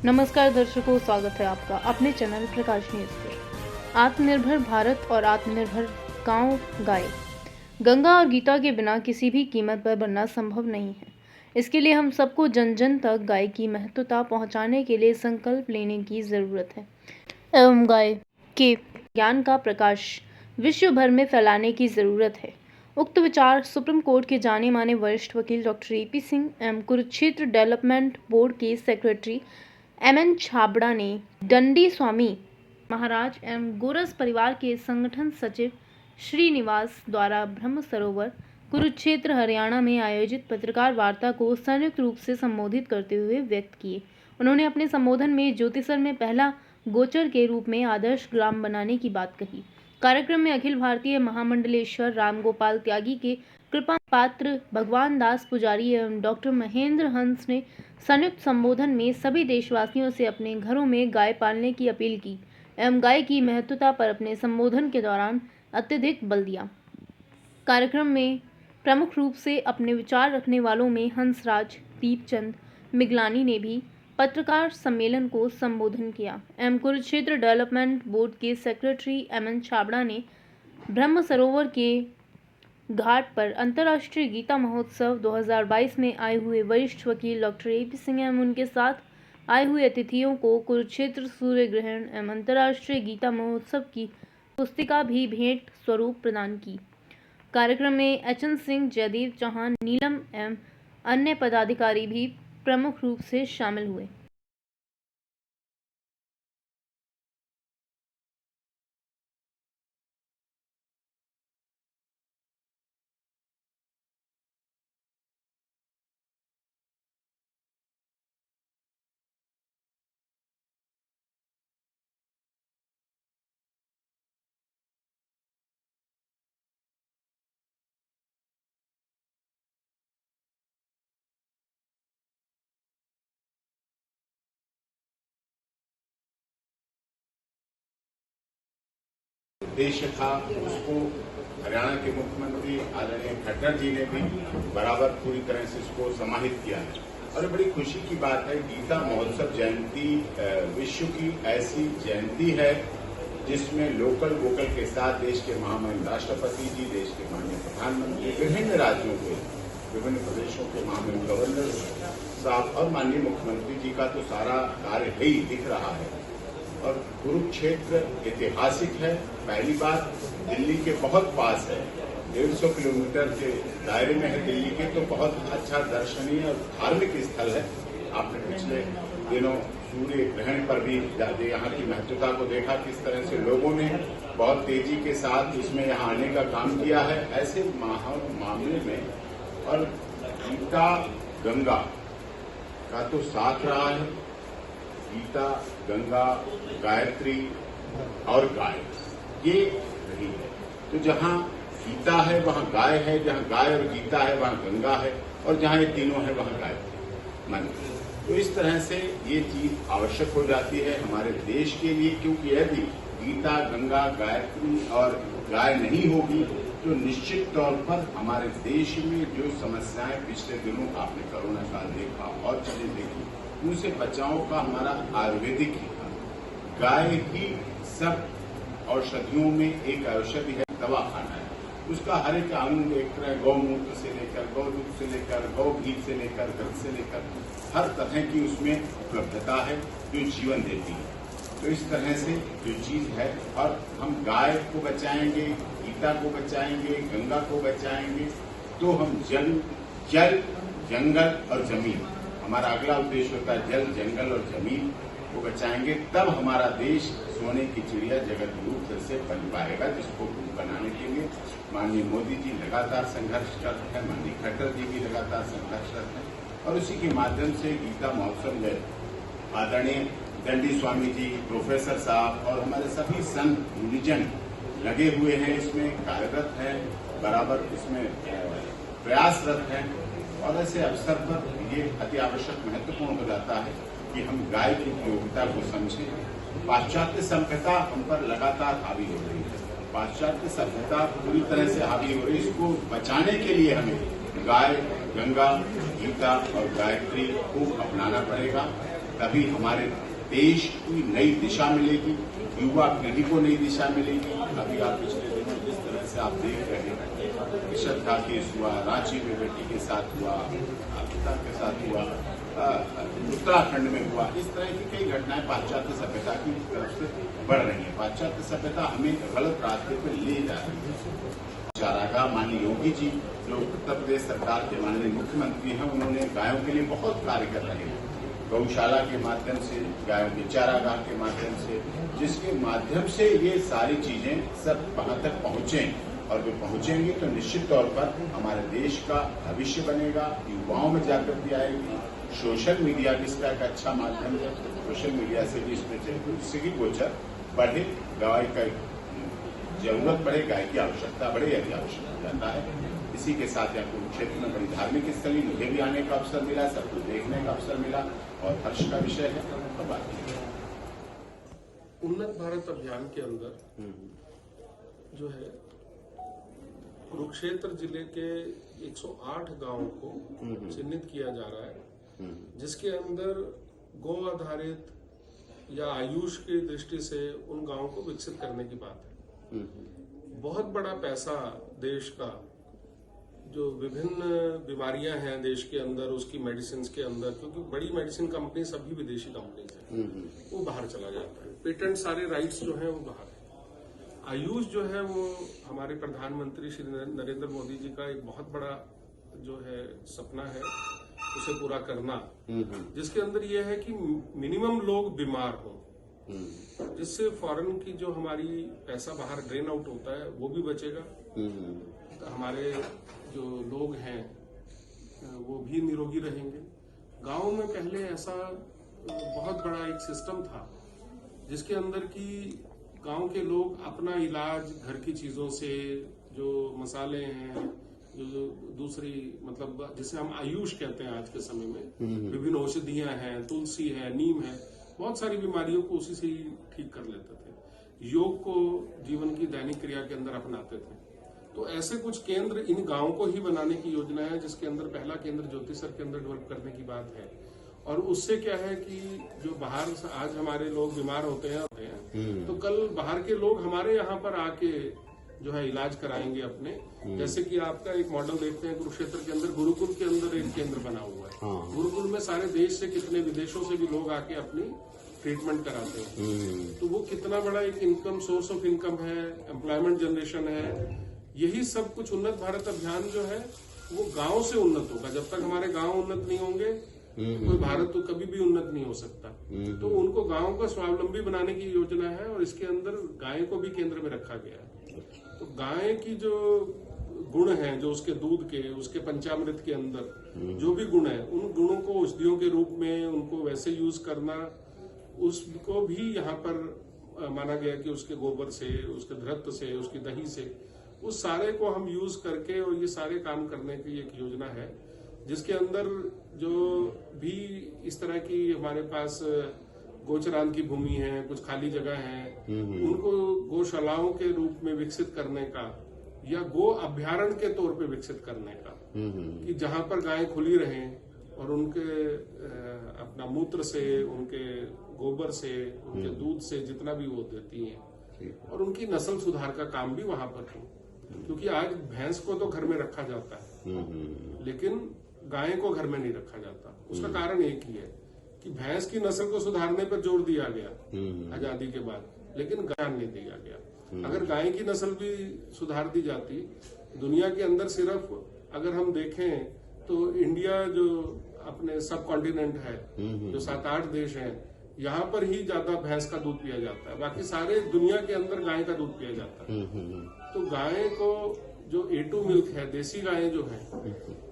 नमस्कार दर्शकों, स्वागत है आपका अपने चैनल प्रकाश न्यूज पर। आत्मनिर्भर भारत और आत्मनिर्भर गांव गाय। गंगा और गीता के बिना किसी भी कीमत पर बनना संभव नहीं है। इसके लिए हम सबको जन जन तक गाय की महत्वता पहुंचाने के लिए संकल्प लेने की जरूरत है एवं गाय के ज्ञान का प्रकाश विश्व भर में फैलाने की जरूरत है। उक्त विचार सुप्रीम कोर्ट के जाने माने वरिष्ठ वकील डॉक्टर ए.पी. सिंह एवं कुरुक्षेत्र डेवलपमेंट बोर्ड के सेक्रेटरी एम.एन. छाबड़ा ने दंडी स्वामी महाराज एवं गोरस परिवार के संगठन सचिव श्रीनिवास द्वारा ब्रह्म सरोवर कुरुक्षेत्र हरियाणा में आयोजित पत्रकार वार्ता को संयुक्त रूप से संबोधित करते हुए व्यक्त किए। उन्होंने अपने संबोधन में ज्योतिसर में पहला गोचर के रूप में आदर्श ग्राम बनाने की बात कही। कार्यक्रम में अखिल भारतीय महामंडलेश्वर रामगोपाल त्यागी के कृपा पात्र भगवान दास पुजारी एवं डॉक्टर महेंद्र हंस ने संयुक्त संबोधन में सभी देशवासियों से अपने घरों में गाय पालने की अपील की एवं गाय की महत्वता पर अपने संबोधन के दौरान अत्यधिक बल दिया। कार्यक्रम में प्रमुख रूप से अपने विचार रखने वालों में हंसराज दीपचंद मिगलानी ने भी पत्रकार सम्मेलन को संबोधन किया एवं कुरुक्षेत्र डेवलपमेंट बोर्ड के सेक्रेटरी एम.एन. छाबड़ा ने ब्रह्म सरोवर के घाट पर अंतर्राष्ट्रीय गीता महोत्सव 2022 में आए हुए वरिष्ठ वकील डॉक्टर ए.पी. सिंह एवं उनके साथ आए हुए अतिथियों को कुरुक्षेत्र सूर्य ग्रहण एवं अंतर्राष्ट्रीय गीता महोत्सव की पुस्तिका भी भेंट स्वरूप प्रदान की। कार्यक्रम में एच.एन. सिंह, जयदेव चौहान, नीलम एवं अन्य पदाधिकारी भी प्रमुख रूप से शामिल हुए। उद्देश्य था उसको हरियाणा के मुख्यमंत्री आदरणीय खट्टर जी ने भी बराबर पूरी तरह से इसको समाहित किया है। और बड़ी खुशी की बात है, गीता महोत्सव जयंती विश्व की ऐसी जयंती है जिसमें लोकल वोकल के साथ देश के महामहिम राष्ट्रपति जी, देश के माननीय प्रधानमंत्री, विभिन्न राज्यों के विभिन्न प्रदेशों के महामहिम गवर्नर साहब और माननीय मुख्यमंत्री जी का तो सारा कार्य ही दिख रहा है। और कुरुक्षेत्र ऐतिहासिक है। पहली बात, दिल्ली के बहुत पास है, 150 किलोमीटर के दायरे में है दिल्ली के, तो बहुत अच्छा दर्शनीय और धार्मिक स्थल है। आपने पिछले दिनों सूर्य ग्रहण पर भी यहाँ की महत्वता को देखा, किस तरह से लोगों ने बहुत तेजी के साथ इसमें यहाँ आने का काम किया है। ऐसे मामले में और गीता गंगा का तो साथ रहा है, गीता गंगा गायत्री और गाय ये रही है। तो जहाँ गीता है वहाँ गाय है, जहाँ गाय और गीता है वहाँ गंगा है, और जहाँ ये तीनों है वहाँ गायत्री मंत्र। तो इस तरह से ये चीज आवश्यक हो जाती है हमारे देश के लिए, क्योंकि यदि गीता गंगा गायत्री और गाय नहीं होगी तो निश्चित तौर पर हमारे देश में जो समस्याएं पिछले दिनों आपने कोरोना काल देखा और चीजें देखी, उनसे बचाव का हमारा आयुर्वेदिक ही था। गाय ही सब औषधियों में एक औषधि है, दवा खाना है। उसका हर एक अंग एक तरह गौमूत्र से लेकर, गौदूध से लेकर, गौ घी से लेकर, घृत से लेकर हर तरह की उसमें उपलब्धता है जो जीवन देती है। तो इस तरह से जो चीज है, और हम गाय को बचाएंगे, गीता को बचाएंगे, गंगा को बचाएंगे, तो हम जल जंगल और जमीन, हमारा अगला उद्देश्य होता है जल जंगल और जमीन को बचाएंगे, तब हमारा देश सोने की चिड़िया जगत रूप से बन पाएगा, जिसको बनाने के लिए माननीय मोदी जी लगातार संघर्षरत है, माननीय खट्टर जी भी लगातार संघर्षरत है। और उसी के माध्यम से गीता महोत्सव में आदरणीय दंडी स्वामी जी, प्रोफेसर साहब और हमारे सभी संत गुरुजन लगे हुए हैं, इसमें कार्यरत हैं, बराबर इसमें प्रयासरत हैं। और ऐसे अवसर पर ये अति आवश्यक महत्वपूर्ण हो जाता है कि हम गाय की उपयोगिता को समझें। पाश्चात्य सभ्यता हम पर लगातार हावी हो रही है, पाश्चात्य सभ्यता पूरी तरह से हावी हो रही है। इसको बचाने के लिए हमें गाय, गंगा, गीता और गायत्री को अपनाना पड़ेगा। तभी हमारे देश की नई दिशा मिलेगी, युवा पीढ़ी को नई दिशा मिलेगी। अभी आप पिछले दिनों जिस तरह से आप देख रहे हैं कि श्रद्धा केस हुआ, रांची में बेटी के साथ हुआ, पिता के साथ हुआ, उत्तराखंड में हुआ, इस तरह की कई घटनाएं पाश्चात्य सभ्यता की तरफ से बढ़ रही है। पाश्चात्य सभ्यता हमें गलत रास्ते पर ले जा रही है। चारागाह माननीय योगी जी जो उत्तर प्रदेश सरकार के माननीय मुख्यमंत्री हैं, उन्होंने गायों के लिए बहुत कार्य कर रहे हैं, गौशाला के माध्यम से, गायों के चारागाह के माध्यम से, जिसके माध्यम से ये सारी चीजें सब वहां तक पहुंचे और जो पहुंचेंगी तो निश्चित तौर पर हमारे देश का भविष्य बनेगा, युवाओं में जागृति आएगी। सोशल मीडिया भी इसका एक अच्छा माध्यम है, सोशल मीडिया से भी इससे भी गोचर बढ़े, गाय का जरूरत बढ़े, गाय की आवश्यकता बढ़े, यदि आवश्यकता जाता है। इसी के साथ यहाँ कुरुक्षेत्र में बड़ी धार्मिक स्थली, मुझे भी आने का अवसर मिला, सब कुछ देखने का अवसर मिला और हर्ष का विषय है। तो बाकी उन्नत भारत अभियान के अंदर जो है कुरुक्षेत्र जिले के 108 गांवों को चिन्हित किया जा रहा है, जिसके अंदर गौ आधारित या आयुष की दृष्टि से उन गांवों को विकसित करने की बात है। बहुत बड़ा पैसा देश का, जो विभिन्न बीमारियां हैं देश के अंदर, उसकी मेडिसिन के अंदर, क्योंकि बड़ी मेडिसिन कंपनी सभी विदेशी कंपनीज हैं, वो बाहर चला जाता है। पेटेंट सारे राइट्स जो हैं वो बाहर है। आयुष जो है वो हमारे प्रधानमंत्री श्री नरेंद्र मोदी जी का एक बहुत बड़ा जो है सपना है, उसे पूरा करना, जिसके अंदर ये है कि मिनिमम लोग बीमार हों, जिससे फॉरेन की जो हमारी पैसा बाहर ड्रेन आउट होता है वो भी बचेगा, तो हमारे जो लोग हैं वो भी निरोगी रहेंगे। गांव में पहले ऐसा बहुत बड़ा एक सिस्टम था जिसके अंदर की गांव के लोग अपना इलाज घर की चीजों से, जो मसाले हैं, जो दूसरी मतलब जिसे हम आयुष कहते हैं आज के समय में, विभिन्न औषधियां हैं, तुलसी है, नीम है, बहुत सारी बीमारियों को उसी से ही ठीक कर लेते थे। योग को जीवन की दैनिक क्रिया के अंदर अपनाते थे। तो ऐसे कुछ केंद्र इन गांवों को ही बनाने की योजना है, जिसके अंदर पहला केंद्र ज्योतिसर के अंदर डेवलप करने की बात है। और उससे क्या है कि जो बाहर आज हमारे लोग बीमार होते हैं तो कल बाहर के लोग हमारे यहाँ पर आके जो है इलाज कराएंगे अपने। जैसे कि आपका एक मॉडल देखते हैं कुरुक्षेत्र के अंदर, गुरुकुल के अंदर एक केंद्र बना हुआ है। गुरुकुल में सारे देश से, कितने विदेशों से भी लोग आके अपनी ट्रीटमेंट कराते हैं। तो वो कितना बड़ा एक इनकम, सोर्स ऑफ इनकम है, एम्प्लॉयमेंट जनरेशन है। यही सब कुछ उन्नत भारत अभियान जो है वो गांव से उन्नत होगा। जब तक हमारे गांव उन्नत नहीं होंगे कोई भारत तो कभी भी उन्नत नहीं हो सकता। तो उनको गांव को स्वावलंबी बनाने की योजना है और इसके अंदर गाय को भी केंद्र में रखा गया है। तो गाय की जो गुण हैं, जो उसके दूध के, उसके पंचामृत के अंदर जो भी गुण है, उन गुणों को औषधियों के रूप में उनको वैसे यूज करना, उसको भी यहाँ पर माना गया कि उसके गोबर से, उसके धृत से, उसकी दही से, उस सारे को हम यूज करके और ये सारे काम करने की एक योजना है, जिसके अंदर जो भी इस तरह की हमारे पास गोचरान की भूमि है, कुछ खाली जगह है, उनको गौशालाओं के रूप में विकसित करने का या गो अभ्यारण्य के तौर पे विकसित करने का, कि जहां पर गायें खुली रहें और उनके अपना मूत्र से, उनके गोबर से, उनके दूध से जितना भी वो देती हैं, और उनकी नस्ल सुधार का काम भी वहां पर हो। क्योंकि आज भैंस को तो घर में रखा जाता है, लेकिन गाय को घर में नहीं रखा जाता। उसका कारण एक ही है कि भैंस की नस्ल को सुधारने पर जोर दिया गया आजादी के बाद, लेकिन गाय नहीं दिया गया। अगर गाय की नस्ल भी सुधार दी जाती, दुनिया के अंदर सिर्फ अगर हम देखें तो इंडिया जो अपने सब कॉन्टिनेंट है, जो 7-8 देश हैं, यहाँ पर ही ज्यादा भैंस का दूध पिया जाता है। बाकी सारे दुनिया के अंदर गाय का दूध पिया जाता है। तो गाय को जो A2 मिल्क है, देसी गायें जो हैं,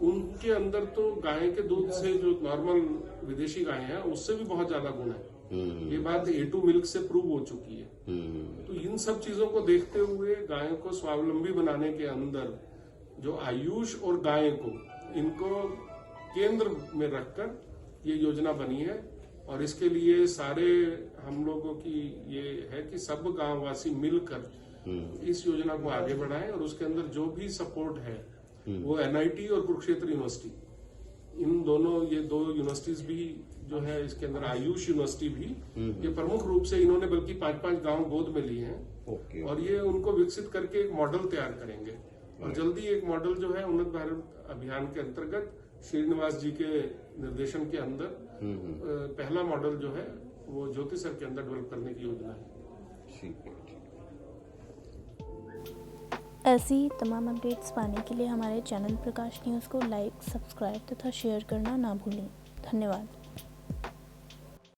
उनके अंदर तो गाय के दूध से, जो नॉर्मल विदेशी गायें हैं, उससे भी बहुत ज्यादा गुण है। ये बात A2 मिल्क से प्रूव हो चुकी है। तो इन सब चीजों को देखते हुए गायों को स्वावलंबी बनाने के अंदर जो आयुष और गाय को, इनको केंद्र में रखकर ये योजना बनी है। और इसके लिए सारे हम लोगों की ये है कि सब गांववासी मिलकर इस योजना को आगे बढ़ाएं, और उसके अंदर जो भी सपोर्ट है वो NIT और कुरुक्षेत्र यूनिवर्सिटी, इन दोनों, ये 2 यूनिवर्सिटीज भी जो है इसके अंदर आयुष यूनिवर्सिटी भी ये प्रमुख रूप से इन्होंने बल्कि 5-5 गांव गोद में लिए हैं ओके और ये उनको विकसित करके एक मॉडल तैयार करेंगे और जल्दी एक मॉडल जो है उन्नत भारत अभियान के अंतर्गत श्रीनिवास जी के निर्देशन के अंदर पहला मॉडल जो है वो ज्योति सर के अंदर डेवलप करने की योजना है। ठीक है। ऐसी ही तमाम अपडेट्स पाने के लिए हमारे चैनल प्रकाश न्यूज़ को लाइक, सब्सक्राइब तथा शेयर करना ना भूलें। धन्यवाद।